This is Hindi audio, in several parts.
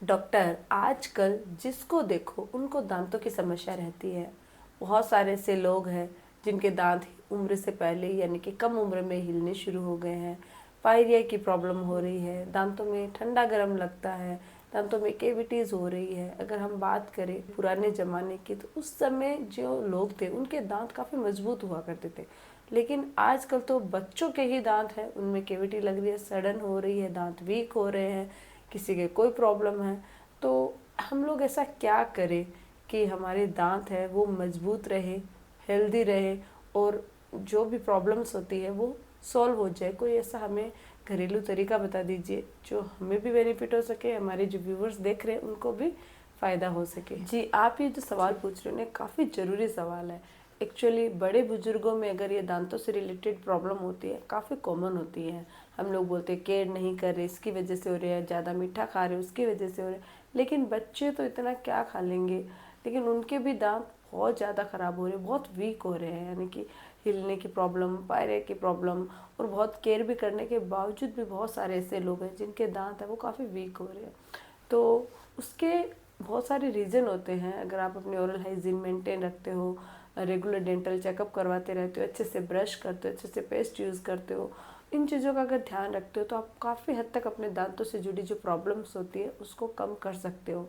डॉक्टर आजकल जिसको देखो उनको दांतों की समस्या रहती है। बहुत सारे ऐसे लोग हैं जिनके दांत उम्र से पहले यानी कि कम उम्र में हिलने शुरू हो गए हैं। पायरिया की प्रॉब्लम हो रही है, दांतों में ठंडा गर्म लगता है, दांतों में केविटीज़ हो रही है। अगर हम बात करें पुराने ज़माने की तो उस समय जो लोग थे उनके दांत काफ़ी मजबूत हुआ करते थे। लेकिन आजकल तो बच्चों के ही दांत हैं, उनमें केविटी लग रही है, सड़न हो रही है, दांत वीक हो रहे हैं, किसी के कोई प्रॉब्लम है। तो हम लोग ऐसा क्या करें कि हमारे दांत है वो मजबूत रहे, हेल्दी रहे और जो भी प्रॉब्लम्स होती है वो सॉल्व हो जाए। कोई ऐसा हमें घरेलू तरीका बता दीजिए जो हमें भी बेनिफिट हो सके, हमारे जो व्यूवर्स देख रहे हैं उनको भी फ़ायदा हो सके। जी, आप ये जो सवाल पूछ रहे हो ना काफ़ी ज़रूरी सवाल है। एक्चुअली बड़े बुजुर्गों में अगर ये दांतों से रिलेटेड प्रॉब्लम होती है, काफ़ी कॉमन होती है। हम लोग बोलते हैं केयर नहीं कर रहे इसकी वजह से हो रहा है, ज़्यादा मीठा खा रहे उसकी वजह से हो रहा है। लेकिन बच्चे तो इतना क्या खा लेंगे, लेकिन उनके भी दांत बहुत ज़्यादा ख़राब हो रहे हैं, बहुत वीक हो रहे हैं। यानी कि हिलने की प्रॉब्लम, पायरिया की प्रॉब्लम, और बहुत केयर भी करने के बावजूद भी बहुत सारे ऐसे लोग हैं जिनके दांत हैं वो काफ़ी वीक हो रहे हैं। तो उसके बहुत सारे रीज़न होते हैं। अगर आप अपनी ओरल हाइजीन मेंटेन रखते हो, रेगुलर डेंटल चेकअप करवाते रहते हो, अच्छे से ब्रश करते हो, अच्छे से पेस्ट यूज़ करते हो, इन चीज़ों का अगर ध्यान रखते हो तो आप काफ़ी हद तक अपने दांतों से जुड़ी जो प्रॉब्लम्स होती है उसको कम कर सकते हो।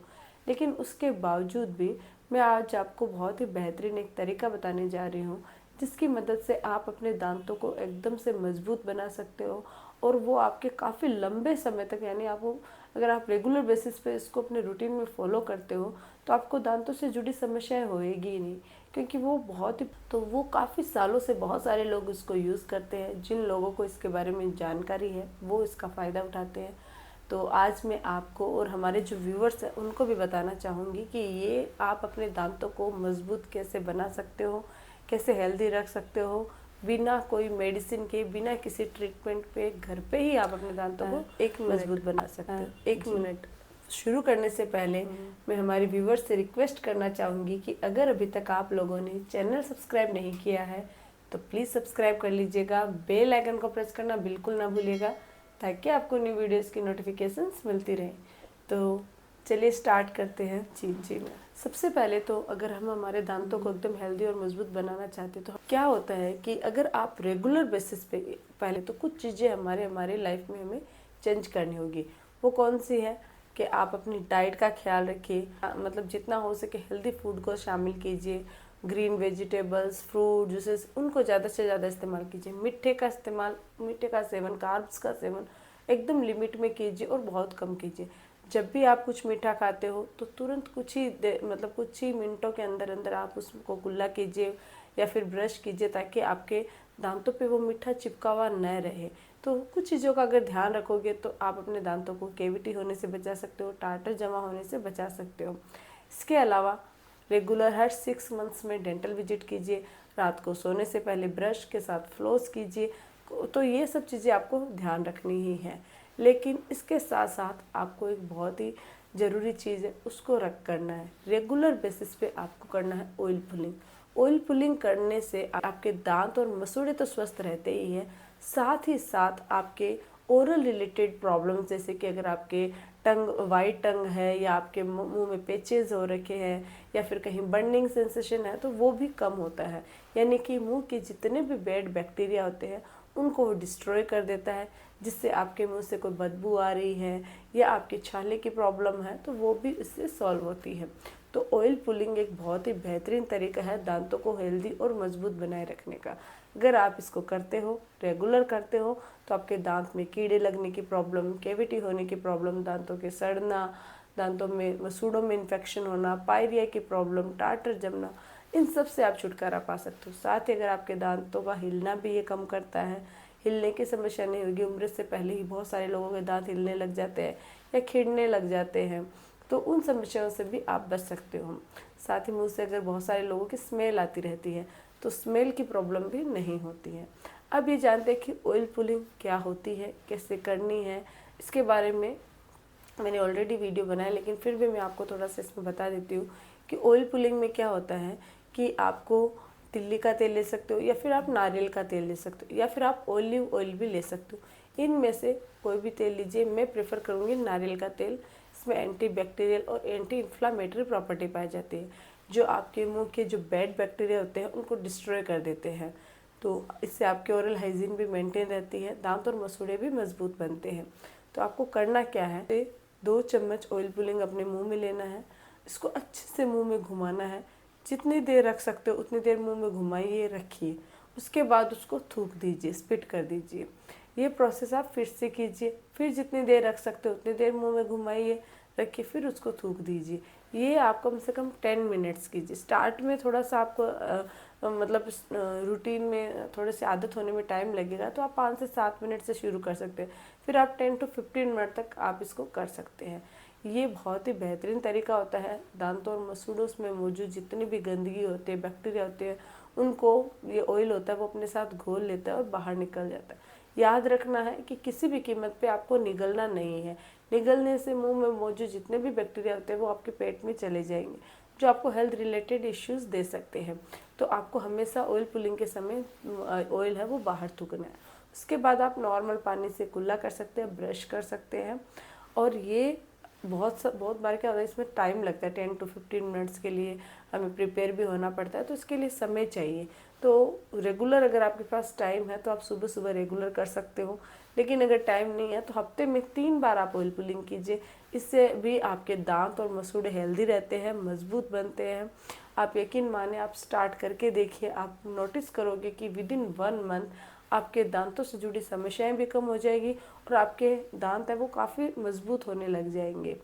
लेकिन उसके बावजूद भी मैं आज आपको बहुत ही बेहतरीन एक तरीका बताने जा रही हूँ जिसकी मदद से आप अपने दांतों को एकदम से मजबूत बना सकते हो और वो आपके काफ़ी लंबे समय तक, यानी आपको अगर आप रेगुलर बेसिस पे इसको अपने रूटीन में फॉलो करते हो तो आपको दांतों से जुड़ी समस्याएं होएगी ही नहीं, क्योंकि वो बहुत ही तो वो काफ़ी सालों से बहुत सारे लोग इसको यूज़ करते हैं। जिन लोगों को इसके बारे में जानकारी है वो इसका फ़ायदा उठाते हैं। तो आज मैं आपको और हमारे जो व्यूवर्स हैं उनको भी बताना चाहूँगी कि ये आप अपने दांतों को मजबूत कैसे बना सकते हो, कैसे हेल्दी रख सकते हो, बिना कोई मेडिसिन के, बिना किसी ट्रीटमेंट पे, घर पे ही आप अपने दांतों को एक मजबूत बना सकते हो। एक मिनट। शुरू करने से पहले मैं हमारे व्यूवर्स से रिक्वेस्ट करना चाहूँगी कि अगर अभी तक आप लोगों ने चैनल सब्सक्राइब नहीं किया है तो प्लीज़ सब्सक्राइब कर लीजिएगा, बेल आइकन को प्रेस करना बिल्कुल ना भूलिएगा ताकि आपको न्यू वीडियोस की नोटिफिकेशंस मिलती रहे। तो चलिए स्टार्ट करते हैं। जी मैं सबसे पहले तो अगर हम हमारे दांतों को एकदम हेल्दी और मजबूत बनाना चाहते हैं तो क्या होता है कि अगर आप रेगुलर बेसिस पे, पहले तो कुछ चीज़ें हमारे लाइफ में हमें चेंज करनी होगी। वो कौन सी है कि आप अपनी डाइट का ख्याल रखिए, मतलब जितना हो सके हेल्दी फूड को शामिल कीजिए। ग्रीन वेजिटेबल्स, फ्रूट, जूसेस, उनको ज़्यादा से ज़्यादा इस्तेमाल कीजिए। मीठे का सेवन, कार्ब्स का सेवन एकदम लिमिट में कीजिए और बहुत कम कीजिए। जब भी आप कुछ मीठा खाते हो तो तुरंत कुछ ही मिनटों के अंदर अंदर आप उसको कुल्ला कीजिए या फिर ब्रश कीजिए ताकि आपके दांतों पे वो मीठा चिपका हुआ न रहे। तो कुछ चीज़ों का अगर ध्यान रखोगे तो आप अपने दांतों को केविटी होने से बचा सकते हो, टार्टर जमा होने से बचा सकते हो। इसके अलावा रेगुलर हर 6 मंथ्स में डेंटल विजिट कीजिए। रात को सोने से पहले ब्रश के साथ फ्लोस कीजिए। तो ये सब चीज़ें आपको ध्यान रखनी ही है। लेकिन इसके साथ साथ आपको एक बहुत ही ज़रूरी चीज़ है उसको रख करना है। रेगुलर बेसिस पे आपको करना है ऑयल पुलिंग। ऑयल पुलिंग करने से आपके दांत और मसूड़े तो स्वस्थ रहते ही हैं, साथ ही साथ आपके ओरल रिलेटेड प्रॉब्लम्स, जैसे कि अगर आपके वाइट टंग है या आपके मुंह में पेचेस हो रखे हैं या फिर कहीं बर्निंग सेंसेशन है तो वो भी कम होता है। यानी कि मुंह के जितने भी बैड बैक्टीरिया होते हैं उनको वो डिस्ट्रॉय कर देता है, जिससे आपके मुंह से कोई बदबू आ रही है या आपके छाले की प्रॉब्लम है तो वो भी इससे सॉल्व होती है। तो ऑयल पुलिंग एक बहुत ही बेहतरीन तरीका है दांतों को हेल्दी और मजबूत बनाए रखने का। अगर आप इसको करते हो, रेगुलर करते हो, तो आपके दांत में कीड़े लगने की प्रॉब्लम, कैविटी होने की प्रॉब्लम, दांतों के सड़ना, दांतों में मसूड़ों में इन्फेक्शन होना, पायरिया की प्रॉब्लम, टार्टर जमना, इन सब से आप छुटकारा पा सकते हो। साथ ही अगर आपके दांतों का हिलना भी ये कम करता है, हिलने की समस्या नहीं होगी। उम्र से पहले ही बहुत सारे लोगों के दांत हिलने लग जाते हैं या खिड़ने लग जाते हैं, तो उन समस्याओं से भी आप बच सकते हो। साथ ही मुंह से अगर बहुत सारे लोगों की स्मेल आती रहती है तो स्मेल की प्रॉब्लम भी नहीं होती है। अब ये जानते हैं कि ऑयल पुलिंग क्या होती है, कैसे करनी है। इसके बारे में मैंने ऑलरेडी वीडियो बनाया, लेकिन फिर भी मैं आपको थोड़ा सा इसमें बता देती हूँ कि ऑयल पुलिंग में क्या होता है कि आपको तिल्ली का तेल ले सकते हो या फिर आप नारियल का तेल ले सकते हो या फिर आप ऑलिव ऑयल भी ले सकते हो। इनमें से कोई भी तेल लीजिए, मैं प्रेफर करूँगी नारियल का तेल। जिसमें एंटी बैक्टीरियल और एंटी इन्फ्लामेटरी प्रॉपर्टी पाई जाती है, जो आपके मुंह के जो बैड बैक्टीरिया होते हैं उनको डिस्ट्रॉय कर देते हैं। तो इससे आपके ओरल हाइजीन भी मेंटेन रहती है, दांत और मसूड़े भी मजबूत बनते हैं। तो आपको करना क्या है, 2 चम्मच ऑयल पुलिंग अपने मुंह में लेना है, इसको अच्छे से मुंह में घुमाना है, जितनी देर रख सकते हो उतनी देर मुंह में घुमाइए, रखिए। उसके बाद उसको थूक दीजिए, स्पिट कर दीजिए। ये प्रोसेस आप फिर से कीजिए, फिर जितनी देर रख सकते हो उतनी देर मुंह में घुमाइए, रखिए, फिर उसको थूक दीजिए। ये आप कम से कम 10 मिनट्स कीजिए। स्टार्ट में थोड़ा सा आपको मतलब रूटीन में थोड़े से आदत होने में टाइम लगेगा, तो आप 5 से 7 मिनट से शुरू कर सकते हैं, फिर आप 10 to 15 मिनट तक आप इसको कर सकते हैं। ये बहुत ही बेहतरीन तरीका होता है। दांतों और मसूड़ों में मौजूद जितनी भी गंदगी होती है, बैक्टीरिया होते हैं, उनको ये ऑयल होता है वो अपने साथ घोल लेता है और बाहर निकल जाता है। याद रखना है कि किसी भी कीमत पे आपको निगलना नहीं है। निगलने से मुंह में मौजूद जितने भी बैक्टीरिया होते हैं वो आपके पेट में चले जाएंगे, जो आपको हेल्थ रिलेटेड इश्यूज दे सकते हैं। तो आपको हमेशा ऑयल पुलिंग के समय ऑयल है वो बाहर थूकना है। उसके बाद आप नॉर्मल पानी से कुल्ला कर सकते हैं, ब्रश कर सकते हैं। और ये बहुत बार क्या होता है, इसमें टाइम लगता है, 10 to 15 मिनट्स के लिए हमें प्रिपेयर भी होना पड़ता है, तो इसके लिए समय चाहिए। तो रेगुलर अगर आपके पास टाइम है तो आप सुबह सुबह रेगुलर कर सकते हो, लेकिन अगर टाइम नहीं है तो हफ्ते में 3 बार आप ऑयल पुलिंग कीजिए। इससे भी आपके दांत और मसूड़े हेल्दी रहते हैं, मजबूत बनते हैं। आप यकीन माने, आप स्टार्ट करके देखिए, आप नोटिस करोगे कि विदिन 1 मंथ आपके दांतों से जुड़ी समस्याएं भी कम हो जाएगी और आपके दांत है वो काफ़ी मजबूत होने लग जाएंगे।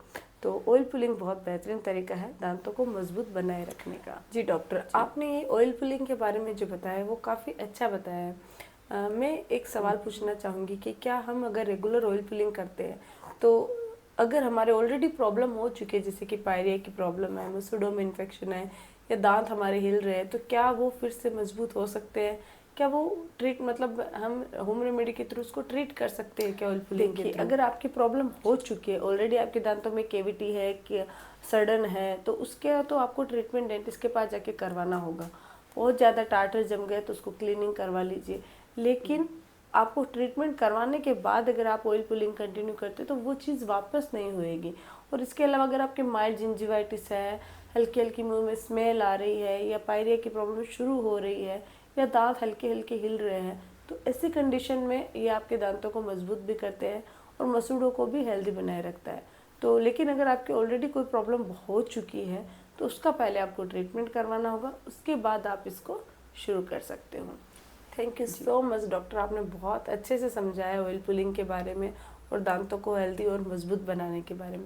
तो ऑयल पुलिंग बहुत बेहतरीन तरीका है दांतों को मजबूत बनाए रखने का। जी डॉक्टर, आपने ये ऑयल पुलिंग के बारे में जो बताया वो काफ़ी अच्छा बताया है। मैं एक सवाल पूछना चाहूँगी कि क्या हम अगर रेगुलर ऑयल पुलिंग करते हैं, तो अगर हमारे ऑलरेडी प्रॉब्लम हो चुकी है, जैसे कि पायरिया की प्रॉब्लम है, मसूड़ों में इन्फेक्शन है, या दांत हमारे हिल रहे हैं, तो क्या वो फिर से मजबूत हो सकते हैं? क्या वो ट्रीट मतलब हम होम रेमेडी के थ्रू उसको ट्रीट कर सकते हैं क्या ऑयल पुलिंग के थ्रू? अगर आपकी प्रॉब्लम हो चुकी है ऑलरेडी, आपके दांतों में केविटी है कि सड़न है, तो उसके तो आपको ट्रीटमेंट डेंटिस्ट के पास जाके करवाना होगा। बहुत ज़्यादा टार्टर जम गए तो उसको क्लीनिंग करवा लीजिए। लेकिन आपको ट्रीटमेंट करवाने के बाद अगर आप ऑयल पुलिंग कंटिन्यू करते तो वो चीज़ वापस नहीं होएगी। और इसके अलावा अगर आपके माइल्ड जिंजिवाइटिस है, हल्की हल्की मुंह में स्मेल आ रही है, या पायरिया की प्रॉब्लम शुरू हो रही है, या दांत हल्के हल्के हिल रहे हैं, तो ऐसी कंडीशन में ये आपके दांतों को मजबूत भी करते हैं और मसूड़ों को भी हेल्दी बनाए रखता है। तो लेकिन अगर आपकी ऑलरेडी कोई प्रॉब्लम हो चुकी है तो उसका पहले आपको ट्रीटमेंट करवाना होगा, उसके बाद आप इसको शुरू कर सकते हो। Thank you so much doctor, आपने बहुत अच्छे से समझाया ऑयल पुलिंग के बारे में और दांतों को हेल्दी और मजबूत बनाने के बारे में।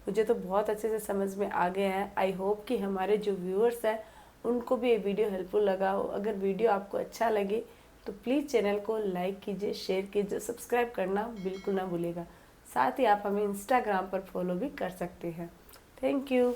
मुझे तो बहुत अच्छे से समझ में आ गया है। आई होप कि हमारे जो व्यूअर्स हैं उनको भी ये वीडियो हेल्पफुल लगा हो। अगर वीडियो आपको अच्छा लगे तो प्लीज़ चैनल को लाइक कीजिए, शेयर कीजिए, सब्सक्राइब करना बिल्कुल ना भूलिएगा। साथ ही आप हमें इंस्टाग्राम पर फॉलो भी कर सकते हैं। Thank you.